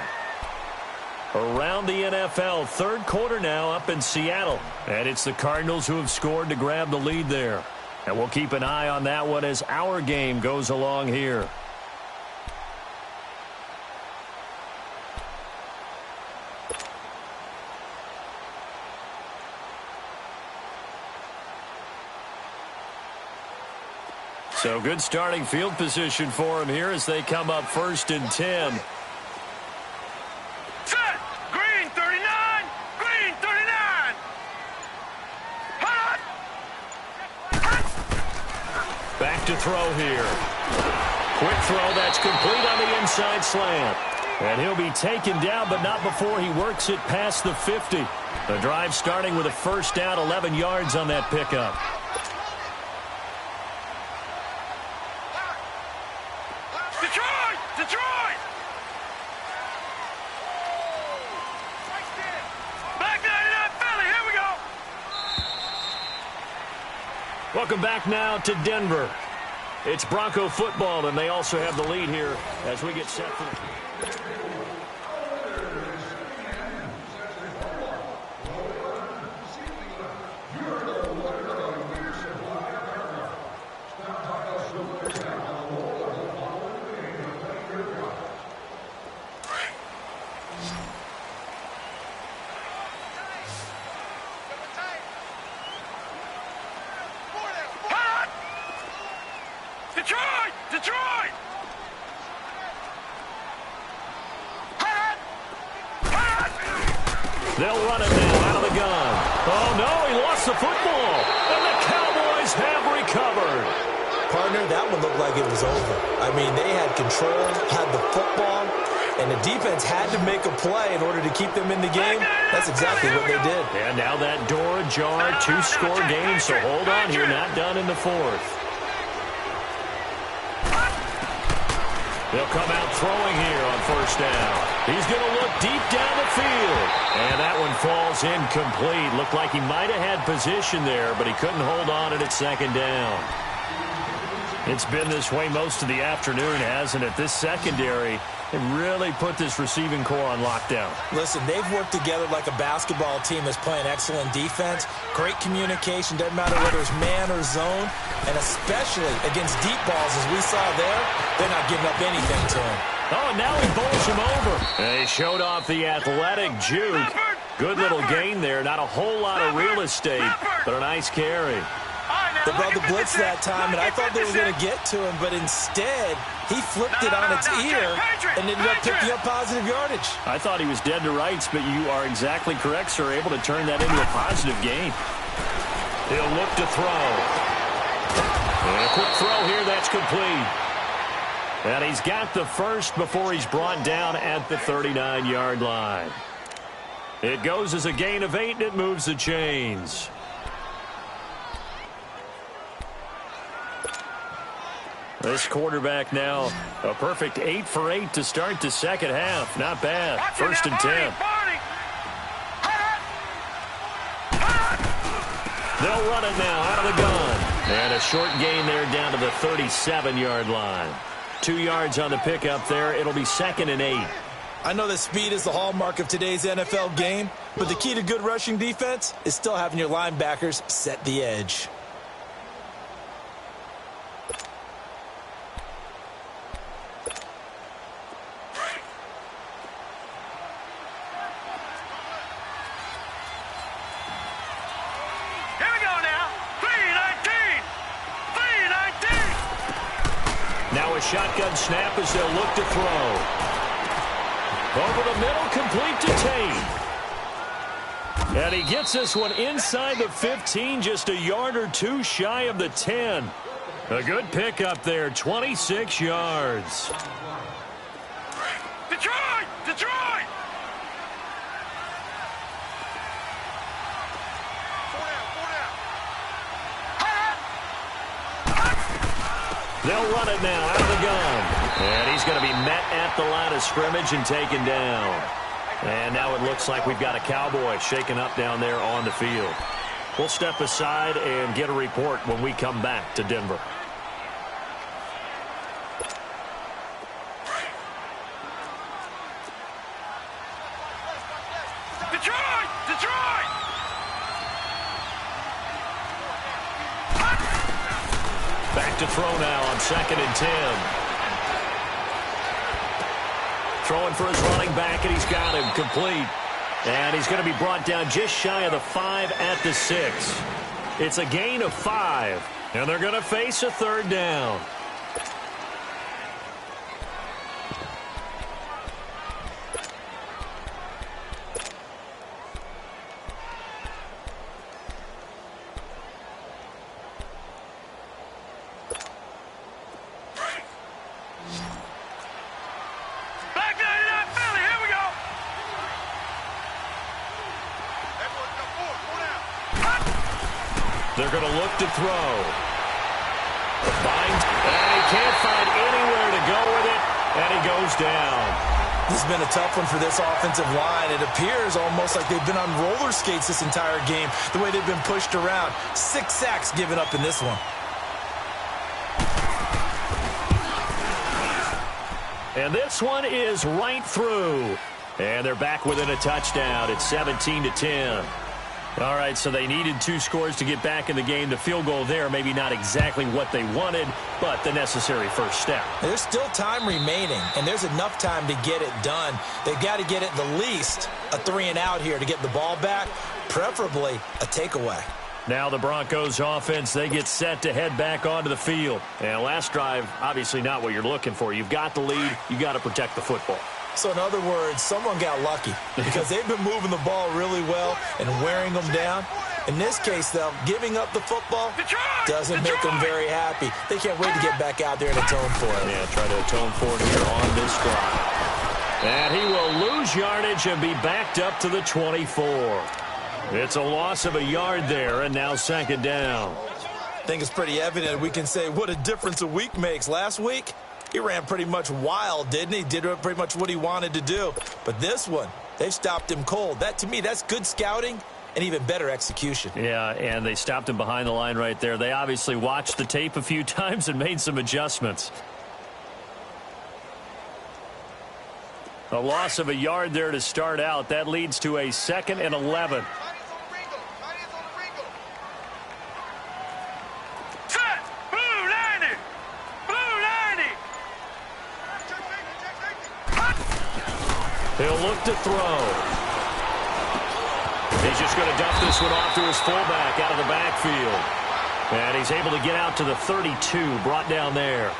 A: Around the NFL, 3rd quarter now up in Seattle. And it's the Cardinals who have scored to grab the lead there. And we'll keep an eye on that one as our game goes along here. So good starting field position for him here as they come up 1st and 10.
D: Set! Green, 39! Green, 39! Hot!
A: Back to throw here. Quick throw that's complete on the inside slant. And he'll be taken down, but not before he works it past the 50. The drive starting with a 1st down, 11 yards on that pickup.
D: Detroit! Back 99 Philly, here we go!
A: Welcome back now to Denver. It's Bronco football, and they also have the lead here as we get set for the...
D: Detroit!
A: They'll run it now out of the gun. Oh, no, he lost the football. And the Cowboys have recovered.
C: Partner, that one looked like it was over. I mean, they had control, had the football, and the defense had to make a play in order to keep them in the game. That's exactly what they did.
A: And now that door ajar, two-score game, so hold on here, not done in the fourth. They'll come out throwing here on first down. He's going to look deep down the field. And that one falls incomplete. Looked like he might have had position there, but he couldn't hold on at its second down. It's been this way most of the afternoon, hasn't it? This secondary, it really put this receiving core on lockdown.
C: Listen, they've worked together like a basketball team that's playing excellent defense. Great communication, doesn't matter whether it's man or zone. And especially against deep balls, as we saw there, they're not giving up anything to him.
A: Oh, and now he bowls him over. And he showed off the athletic juke. Good little gain there. Not a whole lot of real estate, but a nice carry.
C: They brought the blitz that time, and I thought they were going to get to him, but instead, he flipped it on its ear and ended up picking up positive yardage.
A: I thought he was dead to rights, but you are exactly correct, sir. Able to turn that into a positive gain. He'll look to throw. And a quick throw here, that's complete. And he's got the first before he's brought down at the 39-yard line. It goes as a gain of 8, and it moves the chains. This quarterback now a perfect 8 for 8 to start the second half. Not bad. First and 10. They'll run it now out of the gun. And a short gain there down to the 37-yard line. 2 yards on the pickup there. It'll be second and 8.
C: I know that speed is the hallmark of today's NFL game, but the key to good rushing defense is still having your linebackers set the edge.
A: Shotgun snap as they'll look to throw. Over the middle, complete to Tate. And he gets this one inside the 15, just a yard or two shy of the 10. A good pickup there, 26 yards.
D: Detroit! Detroit!
A: They'll run it now out of the gun. And he's going to be met at the line of scrimmage and taken down. And now it looks like we've got a Cowboy shaken up down there on the field. We'll step aside and get a report when we come back to Denver.
D: Detroit! Detroit!
A: Back to throw now on second and 10. Throwing for his running back, and he's got him complete. And he's going to be brought down just shy of the 5 at the 6. It's a gain of 5, and they're going to face a third down. They're going to look to throw. And he can't find anywhere to go with it, and he goes down.
C: This has been a tough one for this offensive line. It appears almost like they've been on roller skates this entire game, the way they've been pushed around. 6 sacks given up in this one.
A: And this one is right through. And they're back within a touchdown. It's 17-10. All right, so they needed 2 scores to get back in the game. The field goal there, maybe not exactly what they wanted, but the necessary first step.
C: There's still time remaining, and there's enough time to get it done. They've got to get at the least a 3-and-out here to get the ball back, preferably a takeaway.
A: Now the Broncos offense, they get set to head back onto the field. And last drive, obviously not what you're looking for. You've got the lead. You've got to protect the football.
C: So in other words, someone got lucky because they've been moving the ball really well and wearing them down. In this case, though, giving up the football doesn't make them very happy. They can't wait to get back out there and atone for it.
A: Yeah, try to atone for it here on this drive. And he will lose yardage and be backed up to the 24. It's a loss of a yard there, and now 2nd down.
C: I think it's pretty evident we can say what a difference a week makes. Last week, he ran pretty much wild, didn't he? Did pretty much what he wanted to do. But this one, they've stopped him cold. That, to me, that's good scouting and even better execution.
A: Yeah, and they stopped him behind the line right there. They obviously watched the tape a few times and made some adjustments. A loss of a yard there to start out. That leads to a 2nd and 11. He'll look to throw. He's just going to dump this one off to his fullback out of the backfield. And he's able to get out to the 32, brought down there.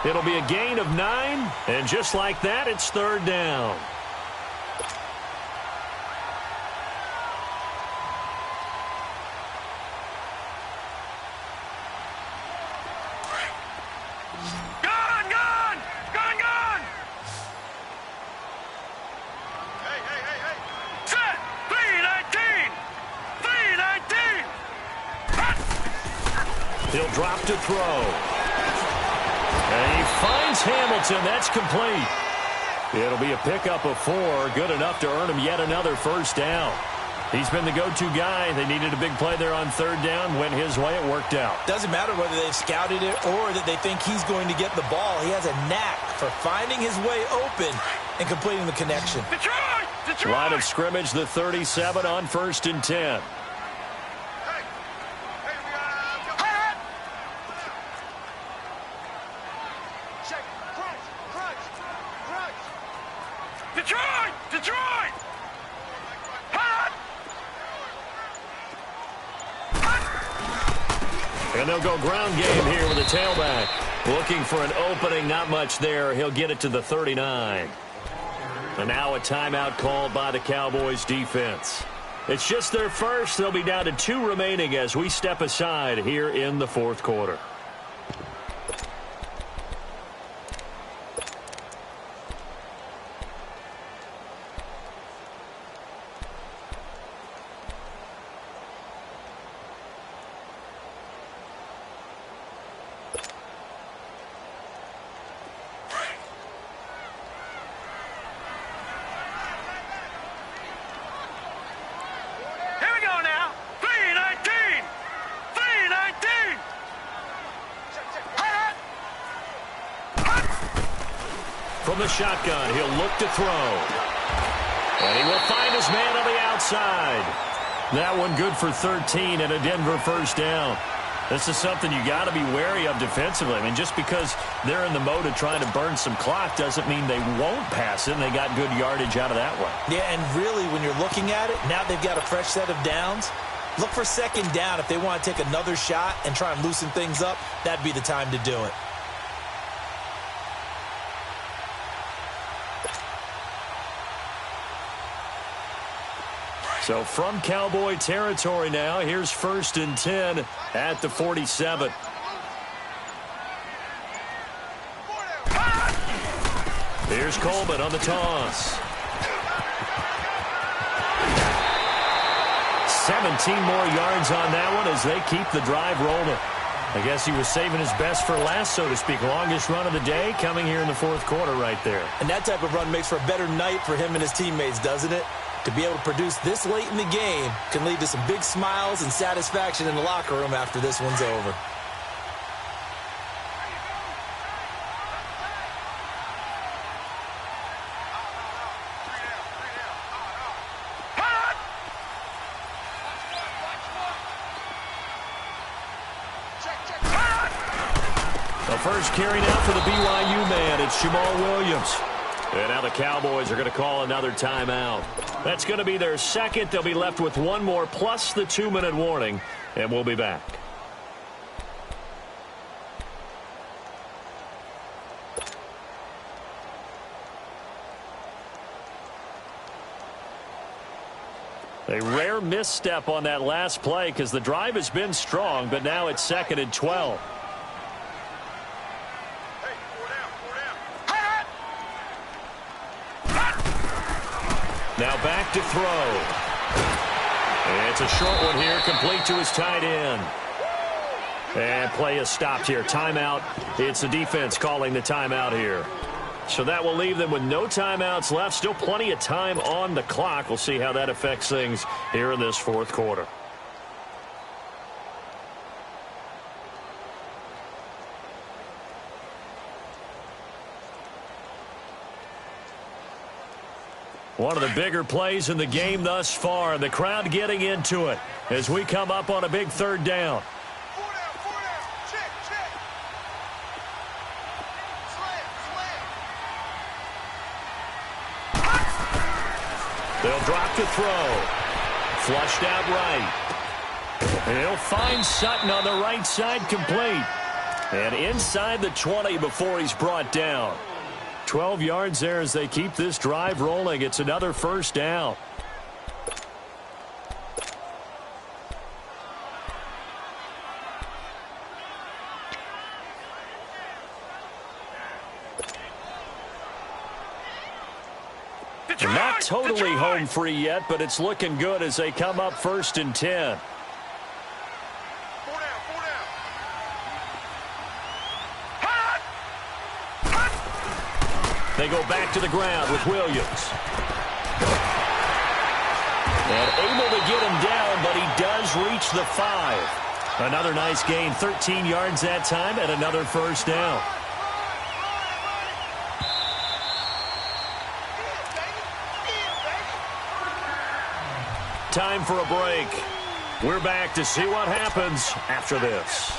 A: It'll be a gain of 9, and just like that, it's 3rd down. He'll drop to throw. And he finds Hamilton. That's complete. It'll be a pickup of 4. Good enough to earn him yet another first down. He's been the go-to guy. They needed a big play there on 3rd down. Went his way. It worked out.
C: Doesn't matter whether they've scouted it or that they think he's going to get the ball. He has a knack for finding his way open and completing the connection.
D: Detroit!
A: Line of scrimmage, the 37 on 1st and 10.
D: Detroit!
A: And they'll go ground game here with a tailback. Looking for an opening, not much there. He'll get it to the 39. And now a timeout called by the Cowboys defense. It's just their first. They'll be down to 2 remaining as we step aside here in the 4th quarter. From the shotgun, he'll look to throw. And he will find his man on the outside. That one good for 13 and a Denver first down. This is something you got to be wary of defensively. I mean, just because they're in the mode of trying to burn some clock doesn't mean they won't pass it, and they got good yardage out of that one.
C: Yeah, and really, when you're looking at it, now they've got a fresh set of downs. Look for 2nd down. If they want to take another shot and try and loosen things up, that'd be the time to do it.
A: So from Cowboy territory now, here's 1st and 10 at the 47. Here's Coleman on the toss. 17 more yards on that one as they keep the drive rolling. I guess he was saving his best for last, so to speak. Longest run of the day coming here in the 4th quarter right there.
C: And that type of run makes for a better night for him and his teammates, doesn't it? To be able to produce this late in the game can lead to some big smiles and satisfaction in the locker room after this one's over.
A: first carry now for the BYU man. It's Jamal Williams. And now the Cowboys are going to call another timeout. That's going to be their second. They'll be left with one more plus the 2-minute warning, and we'll be back. A rare misstep on that last play because the drive has been strong, but now it's 2nd and 12. Now back to throw. And it's a short one here, complete to his tight end. And play is stopped here. Timeout. It's the defense calling the timeout here. So that will leave them with no timeouts left. Still plenty of time on the clock. We'll see how that affects things here in this fourth quarter. One of the bigger plays in the game thus far, and the crowd getting into it as we come up on a big 3rd down. They'll drop to throw. Flushed out right. And he'll find Sutton on the right side, complete. And inside the 20 before he's brought down. 12 yards there as they keep this drive rolling. It's another 1st down. They're not totally home free yet, but it's looking good as they come up 1st and 10. They go back to the ground with Williams. And able to get him down, but he does reach the 5. Another nice gain, 13 yards that time, and another 1st down. Time for a break. We're back to see what happens after this.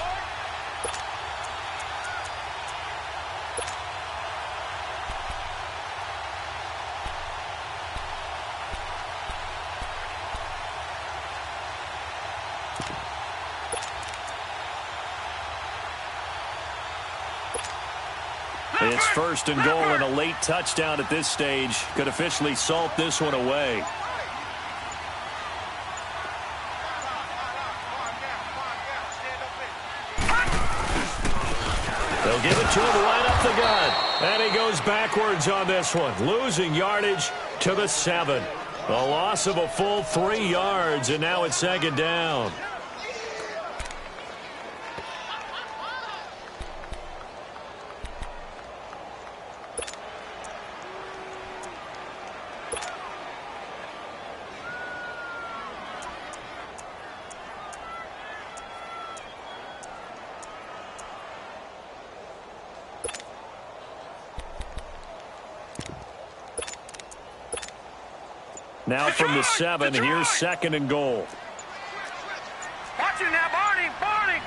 A: It's 1st and goal, and a late touchdown at this stage could officially salt this one away. They'll give it to him right up the gut. And he goes backwards on this one, losing yardage to the 7. A loss of a full 3 yards, and now it's 2nd down. Now from the 7, here's 2nd and goal.
D: Watch it now, Barney, Barney.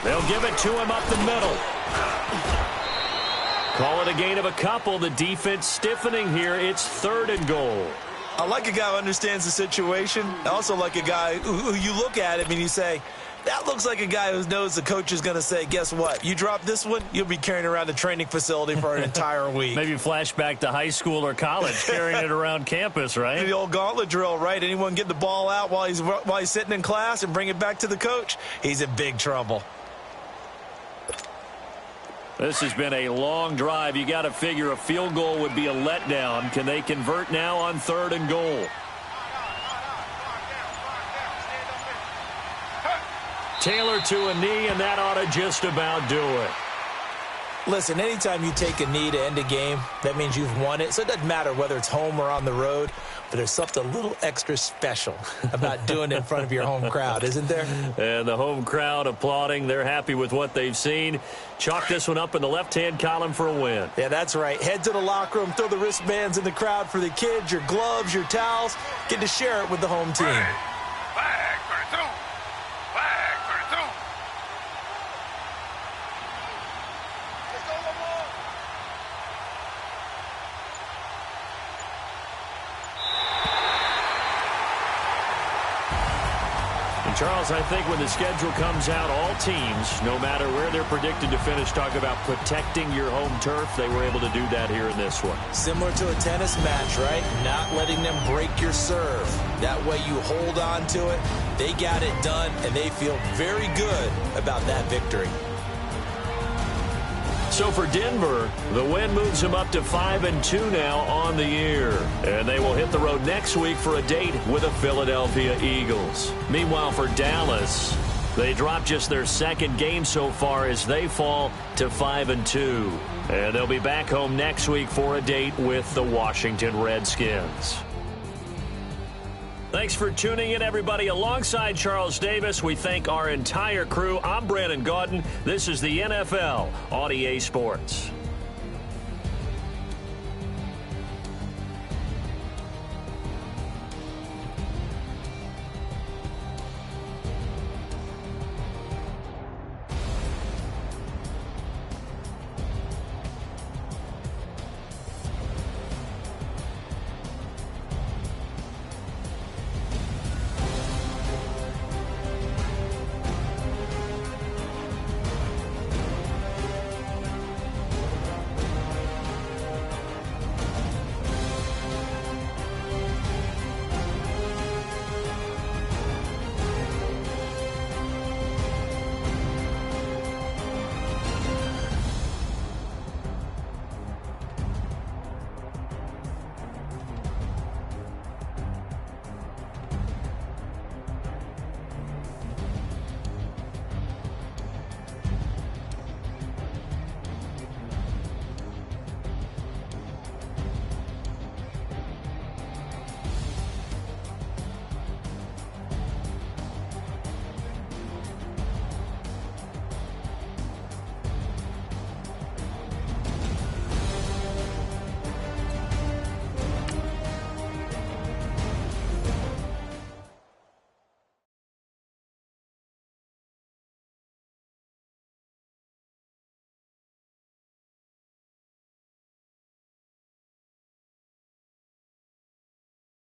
A: They'll give it to him up the middle. Call it a gain of a couple. The defense stiffening here. It's 3rd and goal.
C: I like a guy who understands the situation. I also like a guy who you look at him and you say, that looks like a guy who knows the coach is going to say, guess what? You drop this one, you'll be carrying around the training facility for an entire week.
A: Maybe flashback to high school or college, carrying it around campus, right?
C: The old gauntlet drill, right? Anyone get the ball out while he's sitting in class and bring it back to the coach? He's in big trouble.
A: This has been a long drive. You got to figure a field goal would be a letdown. Can they convert now on 3rd and goal? Taylor to a knee, and that ought to just about do it.
C: Listen, anytime you take a knee to end a game, that means you've won it. So it doesn't matter whether it's home or on the road, but there's something a little extra special about doing it in front of your home crowd, isn't there?
A: And the home crowd applauding. They're happy with what they've seen. Chalk this one up in the left-hand column for a win.
C: Yeah, that's right. Head to the locker room, throw the wristbands in the crowd for the kids, your gloves, your towels. Get to share it with the home team.
D: Flag 32. Flag 32.
A: Charles, I think when the schedule comes out, all teams, no matter where they're predicted to finish, talk about protecting your home turf. They were able to do that here in this one.
C: Similar to a tennis match, right? Not letting them break your serve. That way you hold on to it. They got it done, and they feel very good about that victory.
A: So for Denver, the win moves them up to 5-2 now on the year. And they will hit the road next week for a date with the Philadelphia Eagles. Meanwhile, for Dallas, they dropped just their second game so far as they fall to 5-2. And they'll be back home next week for a date with the Washington Redskins. Thanks for tuning in, everybody. Alongside Charles Davis, we thank our entire crew. I'm Brandon Gaudin. This is the NFL on EA Sports.